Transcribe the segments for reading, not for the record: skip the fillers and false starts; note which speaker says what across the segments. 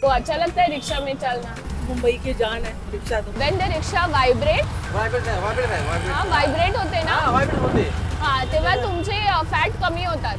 Speaker 1: तो अच्छा लगता है रिक्शा में चलना?
Speaker 2: मुंबई की जान है रिक्शा तो।
Speaker 1: When the rickshaw vibrate,
Speaker 3: vibrate
Speaker 1: हाँ वायब्रेट होते ना,
Speaker 3: वायब्रेट होते.
Speaker 1: हा तेव्हा तुमचे फॅट कमी होतात.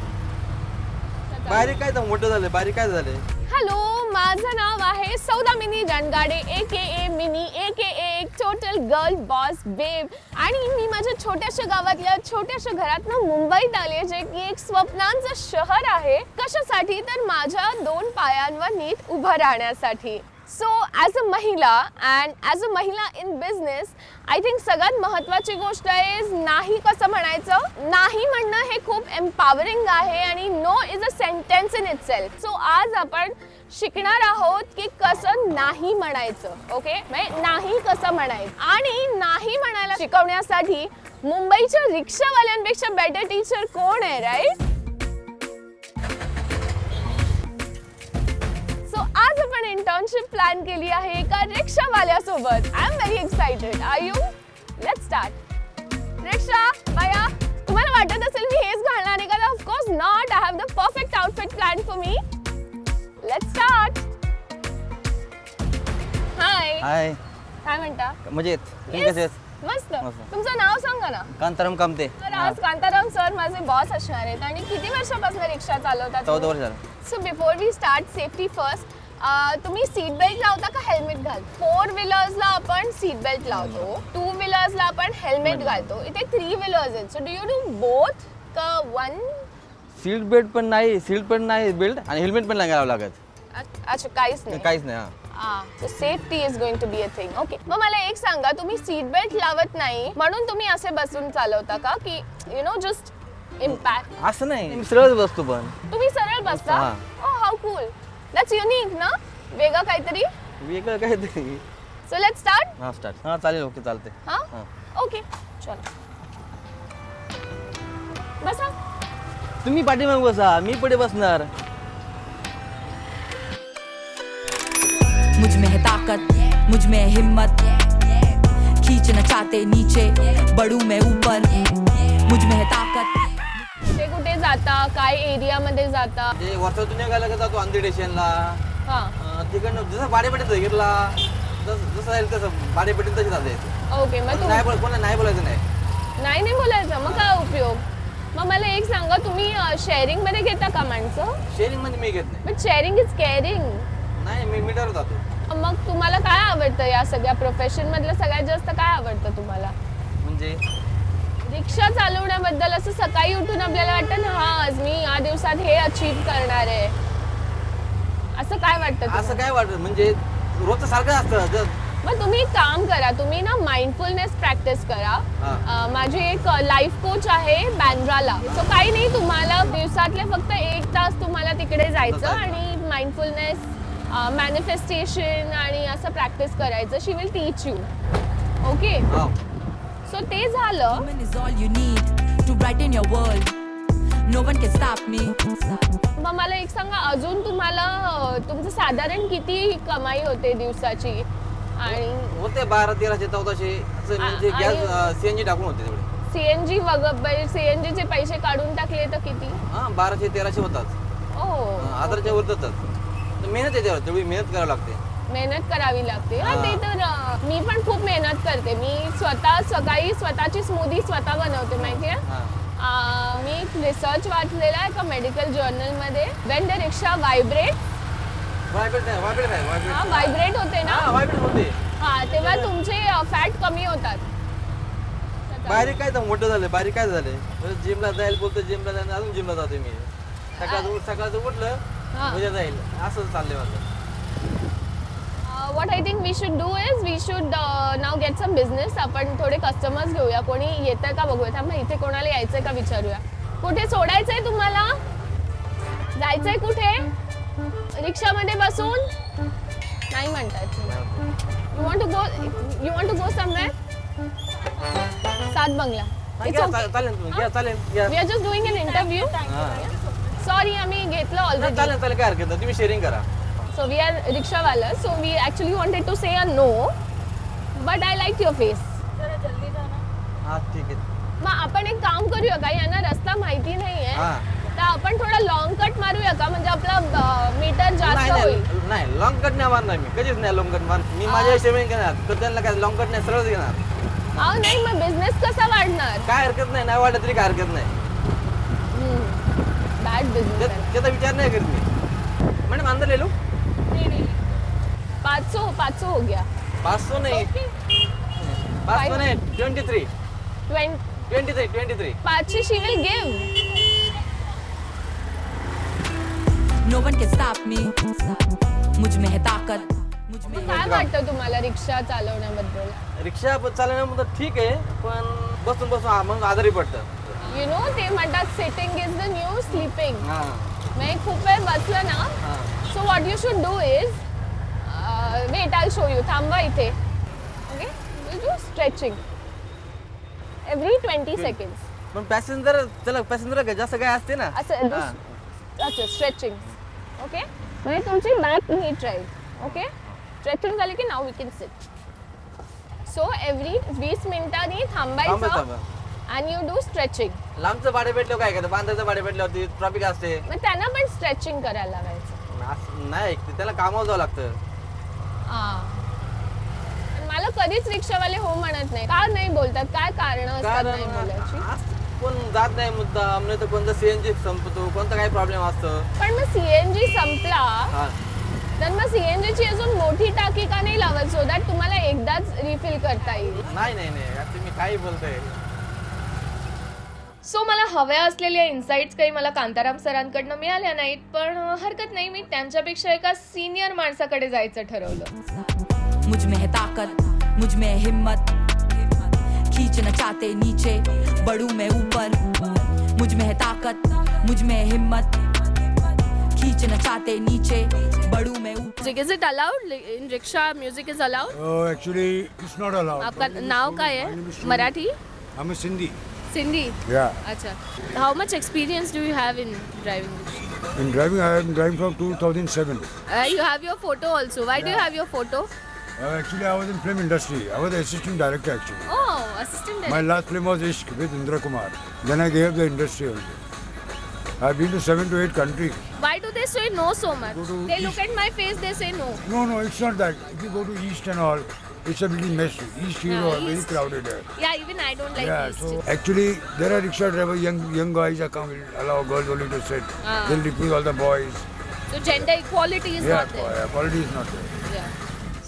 Speaker 3: बारीक काय तर मोठं झालं, बारीक काय झालंय.
Speaker 1: हॅलो, माझं नाव आहे सौदामिनी रणगाडे AKA मिनी AKA एक टोटल गर्ल बॉस बेब आणि मी माझ्या छोट्याशा गावातल्या छोट्याशा घरातनं मुंबईत आले जे की एक स्वप्नांचं शहर आहे. कशासाठी तर माझ्या 2 पायांवर नीट उभं राहण्यासाठी. सो ॲज अ महिला अँड ॲज अ महिला इन बिझनेस आय थिंक सगळ्यात महत्त्वाची गोष्ट आहे नाही कसं म्हणायचं. नाही म्हणणं हे खूप एम्पॉवरिंग आहे आणि no is a sentence in itself. So आज आपण शिकणार आहोत की कसं नाही म्हणायचं. ओके, म्हणजे नाही कसं म्हणायचं आणि नाही म्हणायला शिकवण्यासाठी मुंबईच्या रिक्षावाल्यांपेक्षा बेटर टीचर कोण आहे, राईट? आज आपण इंटर्नशिप प्लॅन केली आहे एका रिक्षावाल्यासोबत. I am very excited. Are you? Let's start. रिक्षा बाया, तुम्हाला वाटत असेल मी हेच घालणार आहे का? Of course not. I have the perfect outfit plan for me. Let's start. Hi.
Speaker 3: Hi,
Speaker 1: काय म्हणता?
Speaker 3: मजेत. तुम्ही कसे आहेत?
Speaker 1: मस्त.
Speaker 3: मस्त.
Speaker 1: तुमचं नाव सांगा ना.
Speaker 3: कांताराम कामते.
Speaker 1: तर आज कांताराम सर माझे बॉस असणार आहेत आणि किती वर्षापासून रिक्षा चालवतात?
Speaker 3: 14 वर्ष झालं.
Speaker 1: So before we start safety first. तुम्ही सीट बेल्ट लावता का हेल्मेट घालता? 4 व्हीलर्सला आपण सीट बेल्ट लावतो, 2 व्हीलर्सला आपण हेल्मेट घालतो. इथे 3 व्हीलर्स आहेत. So do you do both का वन?
Speaker 3: सीट बेल्ट पण नाही, सीट पण नाही बेल्ट आणि हेल्मेट पण नाही घालावं लागत.
Speaker 1: अच्छा, काहीच नाही.
Speaker 3: काहीच नाही.
Speaker 1: So safety is going to be a thing. Okay, मग मला एक सांगा, तुम्ही सीट बेल्ट लावत नाही म्हणून तुम्ही असे बसून चालवता का की यु नो जस्ट इम्पॅक्ट?
Speaker 3: असं नाही, मी सरळ बसतो. पण
Speaker 1: तुम्ही सरळ बसता?
Speaker 3: हा.
Speaker 1: ओ हाऊ कूल. दॅट्स युनिक ना, वेगळं काहीतरी.
Speaker 3: वेगळं काहीतरी.
Speaker 1: So let's start.
Speaker 3: हा स्टार्ट. हा चालेल. ओके चालते.
Speaker 1: हाँ ओके चलो बसा.
Speaker 3: तुम्ही पाठीमागे बसा, मी पुढे बसणार.
Speaker 4: मुझ में है ताकत, मुझ में है हिम्मत, खींचना चाहते नीचे, बढ़ू मैं ऊपर, मुझ में है ताकत.
Speaker 1: कुठे कुठे जाता, काय एरिया मध्ये जाता?
Speaker 3: ते वर्षातून निघायला का जातो अंधेरी स्टेशनला.
Speaker 1: हां
Speaker 3: तिकडनं जसं भाडेपेटीत घेतला जसं जाईल तसं भाडेपेटीत तशी जाते.
Speaker 1: ओके, मग
Speaker 3: नाही बोल, कोणाला नाही बोलायचं नाही.
Speaker 1: नाही बोलायचं, मग काय उपयोग? मग मला एक सांगा, तुम्ही शेअरिंग मध्ये घेता का माणसं?
Speaker 3: शेअरिंग मध्ये मी घेत नाही.
Speaker 1: But sharing is caring.
Speaker 3: नाही, मी मीटरवर जातो.
Speaker 1: मग तुम्हाला काय आवडतं या सगळ्या प्रोफेशन मधलं? सगळ्यात जास्त काय आवडतं तुम्हाला?
Speaker 3: म्हणजे
Speaker 1: रिक्षा चालवण्याबद्दल असं सकाळी उठून आपल्याला वाटतं ना, हा आज मी या दिवसात हे अचीव करणार आहे, असं काय वाटतं?
Speaker 3: असं काय वाटत म्हणजे रोजचं सारखं असतं.
Speaker 1: मग तुम्ही एक काम करा, तुम्ही ना माइंडफुलनेस प्रॅक्टिस करा. माझी एक लाईफ कोच आहे बँड्राला. सो काही नाही, तुम्हाला दिवसातले फक्त 1 तास तुम्हाला तिकडे जायचं आणि माइंडफुलनेस मॅनिफेस्टेशन आणि असं प्रॅक्टिस करायचं. She will teach you. Okay, so ते झालं.
Speaker 4: Woman is all you need to brighten your world. No one can stop me.
Speaker 1: मग मला एक सांगा, अजून तुम्हाला तुमचं साधारण किती कमाई होते दिवसाची? आणि
Speaker 3: होते 1200-1300 1400 असं म्हणजे गॅस सीएनजी टाकून होते तेवढे.
Speaker 1: सीएनजी वगैरे सीएनजीचे पैसे काढून टाकले तर किती?
Speaker 3: 1200-1300 होतात. आधारच्या वरतच. मेहनत आहे त्यावर, तेवढी मेहनत करावी लागते.
Speaker 1: मेहनत करावी लागते. हा, ते तर मी पण खूप मेहनत करते. मी स्वतः सकाळी स्वतःची स्मूदी स्वतः बनवते, माहितीये. मी एक रिसर्च वाचलेला आहे एका मेडिकल जर्नल मध्ये. वेन द रिक्षा वायब्रेट होते ना, हा तेव्हा तुमचे फॅट कमी होतात.
Speaker 3: बारीक काय तर मोठं झालं, बारीक काय झालंय. जिमला जायला बोलतो, जिमला जायला अजून जिमला जातो मी. सकाळचं उठलं म्हणजे जाईल, असं चाललंय माझं.
Speaker 1: what I think we should do is we should now get some business. आपण थोडे कस्टमर्स घेऊया. कोणी येतंय का बघूया. थांबा, इथे कोणाला यायचंय का विचारूया. कुठे सोडायचंय तुम्हाला? जायचंय कुठे? रिक्षामध्ये बसून नाही म्हणतात. You want to go somewhere? सात बंगला.
Speaker 3: चालेल.
Speaker 1: We are just doing an interview. Sorry, आम्ही घेतलं ऑलरेडी.
Speaker 3: चालेल काय हरकत नाही, तुम्ही शेअरिंग करा.
Speaker 1: So we are rickshawalas. So we actually wanted to say a no, but I liked your face.
Speaker 2: जरा जल्दी जाना.
Speaker 3: हा ठीक आहे.
Speaker 1: मग आपण एक काम करूया का, यांना रस्ता माहिती नाहीये तर आपण थोडा लॉंग कट मारूया का, म्हणजे आपला मीटर जास्त होईल.
Speaker 3: नाही लॉंग कट नाही मारणार मी कधीच नाही लॉंग कट मारणार मी माझ्या हिशोबाने घेणार तर त्यांना काय लॉंग कट नाही सरळच घेणार
Speaker 1: अहो नाही मग बिझनेस कसा वाढणार?
Speaker 3: काय हरकत नाही वाटत तरी काय हरकत नाही
Speaker 1: बॅड बिझनेस
Speaker 3: त्याचा विचार नाही करत मी मॅडम अंदर ले लो
Speaker 1: 500 हो गया
Speaker 3: 500 नहीं 500 नहीं 23 23
Speaker 1: 500 she will give.
Speaker 4: No one can stop me. मुझ में है ताकत, मुझ में है
Speaker 1: काय वाटतं तुम्हाला रिक्षा चालवण्याबद्दल?
Speaker 3: रिक्षा चालवण्यामध्ये ठीक आहे पण बसून बसून मग आजारी पडतं
Speaker 1: यु नो ते म्हणतात sitting is the new sleeping.
Speaker 3: हां
Speaker 1: मग खूप वेळ बसलं ना
Speaker 3: हां
Speaker 1: so what you should do is weight I show you थांबा इथे okay will do stretching every 20 seconds.
Speaker 3: पण पॅसेंजर जास्त काय असते ना
Speaker 1: असं
Speaker 3: हां.
Speaker 1: अच्छा स्ट्रेचिंग ओके म्हणजे तुमची बॅक नीट राहील ओके स्ट्रेचिंग झाली की now we can sit. So every 20 मिनिटांनी थांबायचं
Speaker 3: थांबा
Speaker 1: आणि यू डू स्ट्रेचिंग.
Speaker 3: लांबचं भाडे भेटलं काय करतं बांधायचं भाडे भेटल्यावरती ट्रॉफिक असते
Speaker 1: मग त्यांना पण स्ट्रेचिंग करायला लावायचं.
Speaker 3: असं नाही ऐकते त्याला कामावर जावं लागतं
Speaker 1: मला कधीच रिक्षावाले हो म्हणत नाही. का नाही बोलतात? काय कारण असतात नाही बोलायची?
Speaker 3: कोण जात नाही मुद्दा म्हणजे तर कोणता सीएनजी संपतो कोणता काही प्रॉब्लेम असतो
Speaker 1: पण मग सीएनजी संपला
Speaker 3: हा
Speaker 1: तर मग सीएनजी ची अजून मोठी टाकी का नाही लावत सो दॅट तुम्हाला एकदाच रिफिल करता येईल?
Speaker 3: नाही आता तुम्ही काही बोलताय.
Speaker 1: सो मला हव्या असलेल्या इन्साइट्स काही मला कांताराम सरांकडनं मिळाल्या नाहीत पण हरकत नाही मी त्यांच्यापेक्षा एका सिनियर माणसाकडे जायचं ठरवलं.
Speaker 4: मुझ में है ताकत, मुझ में है हिम्मत, खींचना चाहते नीचे बढ़ूं मैं ऊपर. मुझ में है ताकत, मुझ में है हिम्मत, खींचना चाहते नीचे बढ़ूं मैं ऊपर.
Speaker 1: Music, is it allowed in rickshaw? Music is allowed?
Speaker 5: Actually, it's not allowed.
Speaker 1: आपका नाव काय
Speaker 5: My name is
Speaker 1: आहे?
Speaker 5: Srini.
Speaker 1: Marathi?
Speaker 5: I'm a Sindhi.
Speaker 1: Sindhi?
Speaker 5: Yeah.
Speaker 1: अच्छा. How much experience do you have in driving?
Speaker 5: In driving, I have been driving from 2007.
Speaker 1: You have your photo also. Why do you have your photo?
Speaker 5: Actually, I was in film industry. I was the assistant director actually.
Speaker 1: Oh, assistant
Speaker 5: My
Speaker 1: director.
Speaker 5: last film was Ishq with Indra Kumar. Then I gave up the industry also. I've been to 7 to 8 countries.
Speaker 1: Why do they say no so much?
Speaker 5: Go to
Speaker 1: They look
Speaker 5: East.
Speaker 1: at my face, they say no.
Speaker 5: No, it's not that. If you go to East and all, it's a little messy. East
Speaker 1: Yeah,
Speaker 5: Europe, very
Speaker 1: East.
Speaker 5: crowded there.
Speaker 1: Yeah, even I don't like
Speaker 5: Yeah,
Speaker 1: East.
Speaker 5: so actually there are rickshaw drivers, young guys that come will allow girls only to sit.
Speaker 1: Ah.
Speaker 5: They'll refuse all the boys.
Speaker 1: So gender equality is
Speaker 5: Yeah,
Speaker 1: not there.
Speaker 5: quality is not there.
Speaker 1: Yeah.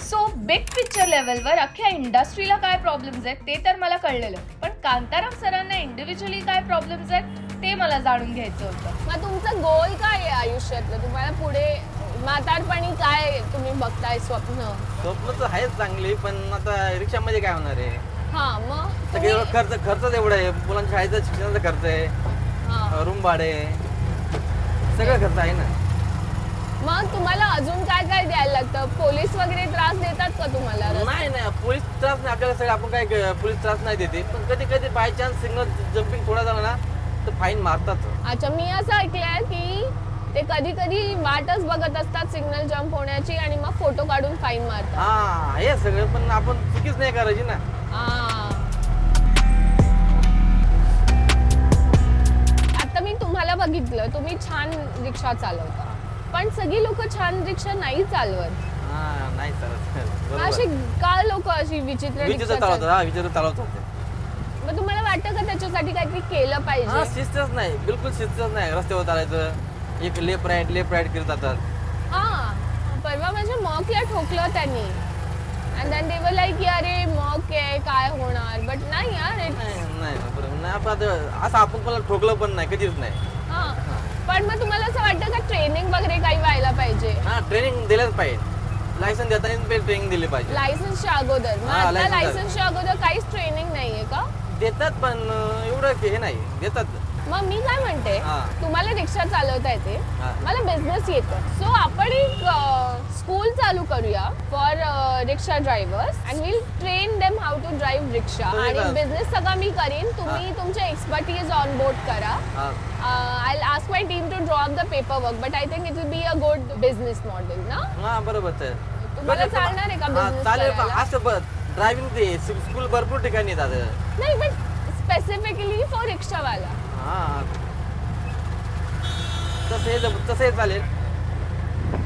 Speaker 1: So big picture लेवलवर अख्ख्या इंडस्ट्रीला काय problems आहेत ते तर मला कळलेलं पण कांताराम सरांना इंडिव्हिज्युअली काय प्रॉब्लेम्स आहेत ते मला जाणून घ्यायचं होतं. मग तुमचं गोल काय आहे आयुष्यातलं? तुम्हाला पुढे म्हातारपणी काय तुम्ही बघताय स्वप्न?
Speaker 3: स्वप्न तर आहेच चांगली पण आता रिक्षामध्ये काय होणार आहे
Speaker 1: हा मग
Speaker 3: सगळे खर्च एवढा आहे मुलांच्या शाळेचा शिक्षणाचा खर्च आहे
Speaker 1: हा.
Speaker 3: रूम भाडे सगळं खर्च आहे ना.
Speaker 1: मग तुम्हाला अजून काय काय द्यायला लागतं? पोलीस वगैरे त्रास देतात का तुम्हाला?
Speaker 3: नाही पोलीस त्रास नाही आपल्याला सगळं आपण काय पोलीस त्रास नाही देते पण कधी बाय चान्स सिग्नल जम्पिंग थोडा झाला ना तर फाईन मारतात.
Speaker 1: अच्छा मी असं ऐकलंय की ते कधी कधी वाटच बघत असतात सिग्नल जम्प होण्याची आणि मग फोटो काढून फाईन मारतात.
Speaker 3: हा हे सगळं पण आपण चुकीच नाही करायची ना.
Speaker 1: आता मी तुम्हाला बघितलं तुम्ही छान रिक्षा चालवता पण सगळी लोक छान रिक्षा नाही चालवत.
Speaker 3: हा नाही चालत
Speaker 1: अशी
Speaker 3: बरोबर
Speaker 1: का लोक अशी विचित्र
Speaker 3: विचित्र
Speaker 1: रिक्षा
Speaker 3: चालवतात.
Speaker 1: चालवतात?
Speaker 3: हा विचित्र चालवतात.
Speaker 1: मग तुम्हाला वाटतं का त्याच्यासाठी काहीतरी केलं
Speaker 3: हा
Speaker 1: पाहिजे?
Speaker 3: शिस्तच नाही बिलकुल शिस्तच नाही रस्त्यावर चालायचं एक लेफ्ट राईट करत जातात.
Speaker 1: हा परवा माझ्या मॉकला ठोकलं त्यांनी आणि then they were like की अरे मॉक आहे काय होणार बट नाही यार
Speaker 3: नाही बरोबर नाही आपण असं आपण कोणाला ठोकलं पण नाही कधीच नाही.
Speaker 1: हा पण मग तुम्हाला असं वाटतं का ट्रेनिंग वगैरे काही व्हायला पाहिजे?
Speaker 3: हा ट्रेनिंग दिलंच पाहिजे लायसन देताना ट्रेनिंग दिली पाहिजे.
Speaker 1: लायसन्सच्या अगोदर मग
Speaker 3: हा,
Speaker 1: आता
Speaker 3: license
Speaker 1: लायसन्सच्या अगोदर काहीच ट्रेनिंग नाहीये का?
Speaker 3: देतात पण एवढं हे नाही देतात.
Speaker 1: मग मी काय म्हणते
Speaker 3: हा.
Speaker 1: तुम्हाला रिक्षा चालवता येते
Speaker 3: हा.
Speaker 1: मला बिझनेस येतो सो आपण एक स्कूल चालू करूया फॉर रिक्षा drivers and will train them how to drive रिक्षा
Speaker 3: तो
Speaker 1: आणि
Speaker 3: एक-
Speaker 1: बिझनेस सगळा मी करीन तुम्ही तुमचे एक्सपर्टीज ऑन बोर्ड करा.
Speaker 3: हा
Speaker 1: I'll ask my team to draw up the paperwork but I think it will be a good business model ना.
Speaker 3: हा बरोबर
Speaker 1: तुम्हाला चालणार आहे का business
Speaker 3: चालेल पण
Speaker 1: करायला?
Speaker 3: असं ड्रायव्हिंग ते स्कूल भरपूर ठिकाणी येतात.
Speaker 1: नाही पण स्पेसिफिकली फॉर रिक्षावाला.
Speaker 3: हा तसं चालेल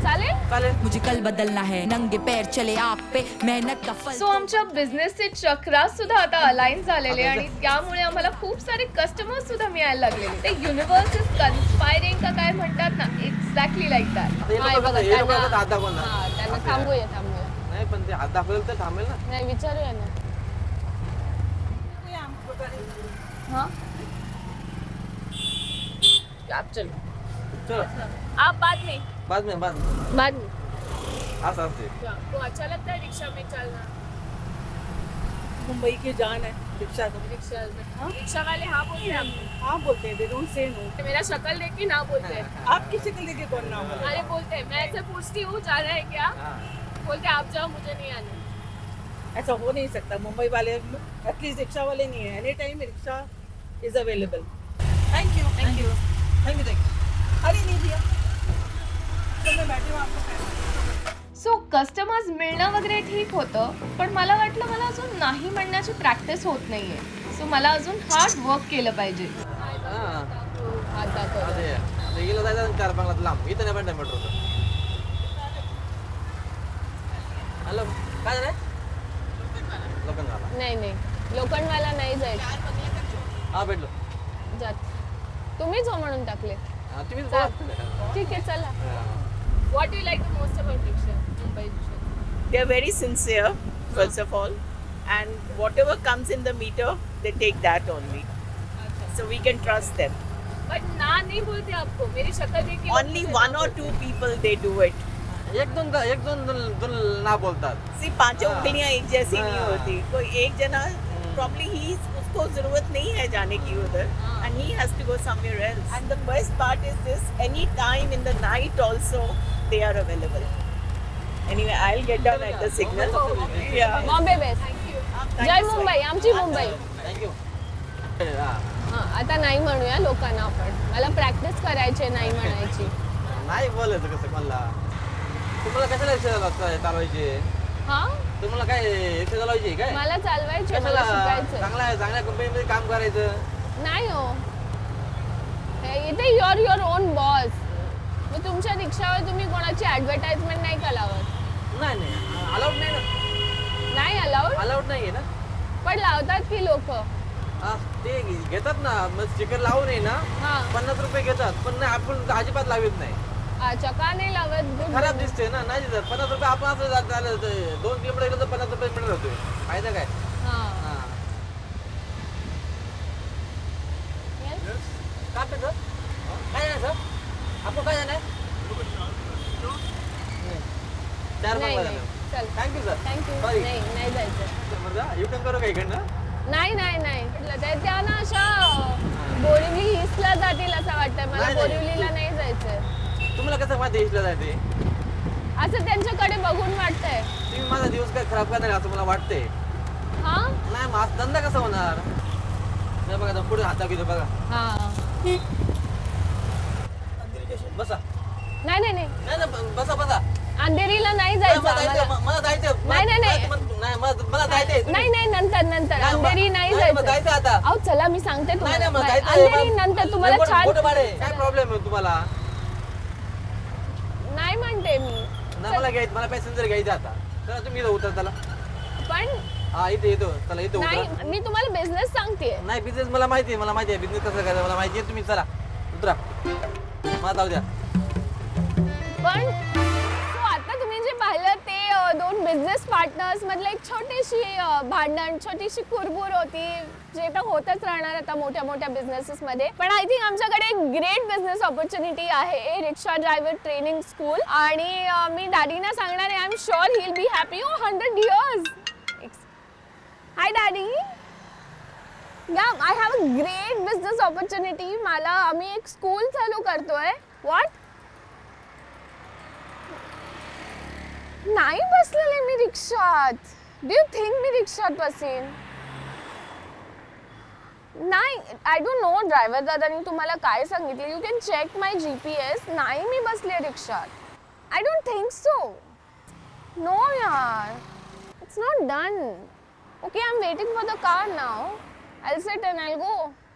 Speaker 1: चालेल.
Speaker 3: चालेल.
Speaker 4: मुझे कल बदलना है नंगे पैर चले आप पे मेहनत का फल
Speaker 1: सो आमच्या बिझनेसचे चक्रा सुद्धा आता अलाइन झालेले आणि त्यामुळे आम्हाला खूप सारे कस्टमर्स सुद्धा मिळायला लागलेले. ते युनिव्हर्स इज कन्स्पायरिंग का काय म्हणतात ना, एक्झॅक्टली लाईक दॅट.
Speaker 3: हे लोकं आता हात दाखवणार.
Speaker 1: त्यांना थांबूया.
Speaker 3: नाही पण ते हात दाखवलं तर थांबेल ना.
Speaker 1: नाही विचारूया ना. हाँ आप चलो.
Speaker 3: चलो
Speaker 1: आप बाद में
Speaker 3: बाद में असं असते.
Speaker 1: तो अच्छा लगता है रिक्शा में चलना.
Speaker 2: मुंबई की जान है रिक्शा तो.
Speaker 1: रिक्शा में रिक्शा वाले हाँ बोलते हैं आपको.
Speaker 2: हाँ बोलते हैं, दे डोंट से नो.
Speaker 1: मेरा शक्ल देख के ना बोलते हैं.
Speaker 2: आपकी शक्ल देखिए कौन ना बोले.
Speaker 1: अरे बोलते हैं. मैं ऐसे पूछती हूँ जाना है क्या,
Speaker 3: हाँ.
Speaker 1: बोलते आप जाओ मुझे नहीं आना.
Speaker 2: ऐसा हो नहीं सकता. मुंबई वाले एटलीस्ट रिक्शा वाले नहीं है. Any time rickshaw is available. Thank you. अरे नहीं भैया, चल मैं बैठी हूँ आपको.
Speaker 1: सो कस्टमर्स मिळणं वगैरे ठीक होतं, पण मला वाटलं मला अजून नाही म्हणण्याची प्रॅक्टिस होत नाहीये. सो मला अजून हार्ड वर्क केलं पाहिजे.
Speaker 3: हां. अरे गेलं जायचं 4 बंगलात लांब. इथं नाही पण मेट्रो. हॅलो काय झालं? लोखंडवाला.
Speaker 1: नाही लोखंडवाला नाही जायचं.
Speaker 3: हा भेटलो.
Speaker 1: जात तुम्हीच हो म्हणून टाकले.
Speaker 3: तुम्ही
Speaker 1: ठीक आहे चला. What you like the most about rickshaw Mumbai rickshaw?
Speaker 6: They are very sincere, first of all, and whatever comes in the meter, they take that only. So we can trust them.
Speaker 1: But ना नहीं बोलते आपको. मेरी शक्ल देख के
Speaker 6: Only one or two people they do it.
Speaker 3: एक दोन ना बोलतात.
Speaker 6: See, पांचों
Speaker 3: हाँ.
Speaker 6: उंगलियां एक जैसी नहीं
Speaker 3: हाँ.
Speaker 6: होती. कोई एक जना probably उसको जरूरत नहीं है जाने की उधर, and he has to go somewhere else. And the best part is this: any time in the night also they are available. Anyway, I'll get down at the signal. Yeah.
Speaker 1: Bombay best.
Speaker 6: Thank
Speaker 1: Jai
Speaker 6: you so
Speaker 1: Mumbai.
Speaker 6: much.
Speaker 1: आमची Mumbai.
Speaker 3: Thank you.
Speaker 1: हां आता नाही म्हणूया लोकांना आपण. मला practice करायची नाही म्हणायची.
Speaker 3: नाही बोलायचं कसं मला. तुम्हाला कशाला रिक्षा चालवायचे?
Speaker 1: हां
Speaker 3: तुम्हाला काय रिक्षा चालवायची काय?
Speaker 1: मला चालवायची. मला
Speaker 3: कशाला
Speaker 1: शिकायचं
Speaker 3: चांगल्या कंपनीमध्ये काम करायचं.
Speaker 1: नाही हो. इथे युअर ओन बॉस. मग तुमच्या रिक्षावर तुम्ही कोणाची ऍडव्हर्टाइजमेंट नाही का लावत?
Speaker 3: नाही अलाउड नाही ना.
Speaker 1: नाही अलाउड.
Speaker 3: अलाउड नाही आहे ना.
Speaker 1: पण लावतात की लोक.
Speaker 3: ते घेतात ना मग स्टिकर लावून आहे ना
Speaker 1: हा
Speaker 3: 50 रुपये घेतात पण नाही आपण अजिबात लावत नाही.
Speaker 1: अच्छा का नाही लावत? Good.
Speaker 3: खराब दिसते ना. नाही देतात 50 रुपये. आपण असं झालं 2 किलोमीटर गेलं तर 50 रुपये मीटर होतोय. फायदा काय?
Speaker 1: हा.
Speaker 3: हा.
Speaker 1: Yes?
Speaker 3: काय पेचं? काय नाही सर आपण काय झालं? 4
Speaker 1: नाही
Speaker 3: बंगला
Speaker 1: नाही.
Speaker 3: झालं.
Speaker 1: चल
Speaker 3: थँक्यू सर.
Speaker 1: थँक्यू.
Speaker 3: Sorry.
Speaker 1: नाही जायचं.
Speaker 3: युटर्न करू का इकडनं?
Speaker 1: नाही त्या ना अशा बोरिवली ईस्टला जातील असं वाटतंय मला.
Speaker 3: नाही.
Speaker 1: बोरिवलीला नाही जायचंय
Speaker 3: तुम्हाला कसं माहिती इथलं जाते?
Speaker 1: असं त्यांच्याकडे बघून वाटतंय.
Speaker 3: तुम्ही माझा दिवस काय खराब करणार असं मला वाटते.
Speaker 1: हा
Speaker 3: नाही माझा धंदा कसा होणार? हे बघा आता पुढे हाता घेतो बघा.
Speaker 1: हा.
Speaker 3: बसा.
Speaker 1: नाही
Speaker 3: बसा.
Speaker 1: अंधेरीला नाही जायचं आम्हाला.
Speaker 3: मला जायचं.
Speaker 1: नाही.
Speaker 3: मला जायचंय.
Speaker 1: नाही नंतर
Speaker 3: नाही,
Speaker 1: अंधेरी नाही
Speaker 3: मग जायचं
Speaker 1: जायचं.
Speaker 3: आता.
Speaker 1: अहो चला मी सांगते
Speaker 3: नाही
Speaker 1: तुम्हाला.
Speaker 3: मग
Speaker 1: नाही,
Speaker 3: जायचंय.
Speaker 1: अंधेरी नंतर तुम्हाला
Speaker 3: फोटो काढे.
Speaker 1: छान.
Speaker 3: काय प्रॉब्लेम आहे तुम्हाला?
Speaker 1: नाही म्हणते मी.
Speaker 3: ना मला घ्यायचं. मला पॅसेंजर घ्यायचं आता. चला तुम्ही इथं उतर चला.
Speaker 1: पण
Speaker 3: हा इथे येतो. चला इथे
Speaker 1: नाही
Speaker 3: उतरा.
Speaker 1: मी तुम्हाला बिझनेस सांगतेय.
Speaker 3: नाही बिझनेस मला माहिती आहे. बिझनेस कसं करायचं मला माहिती आहे. तुम्ही चला उतरा. मला जाऊ द्या.
Speaker 1: पण so आता तुम्ही जे पाहिलं ते 2 बिझनेस पार्टनर्स मधलं एक छोटीशी भांडण, छोटीशी कुरबुर होती, जे तर होतच राहणार आता मोठ्या मोठ्या बिझनेसेस मध्ये. पण आय थिंक आमच्याकडे एक ग्रेट बिझनेस ऑपॉर्च्युनिटी आहे रिक्षा ड्रायव्हर ट्रेनिंग स्कूल. आणि मी डॅडीना सांगणार आहे. I am sure he will be happy. 100 years. High daddy. I have a great business opportunity. आम्ही एक स्कूल चालू करतोय. व्हॉट? नाही बसलेले मी रिक्षात. डू यू थिंक मी रिक्षात बसेन? नाही. आय डोंट नो ड्रायव्हर दादानी तुम्हाला काय सांगितलं. You can check my GPS. नाही मी बसले रिक्षात. I don't think so. No यार. It's not done. Okay I am waiting for the car now. I'll sit and I'll go.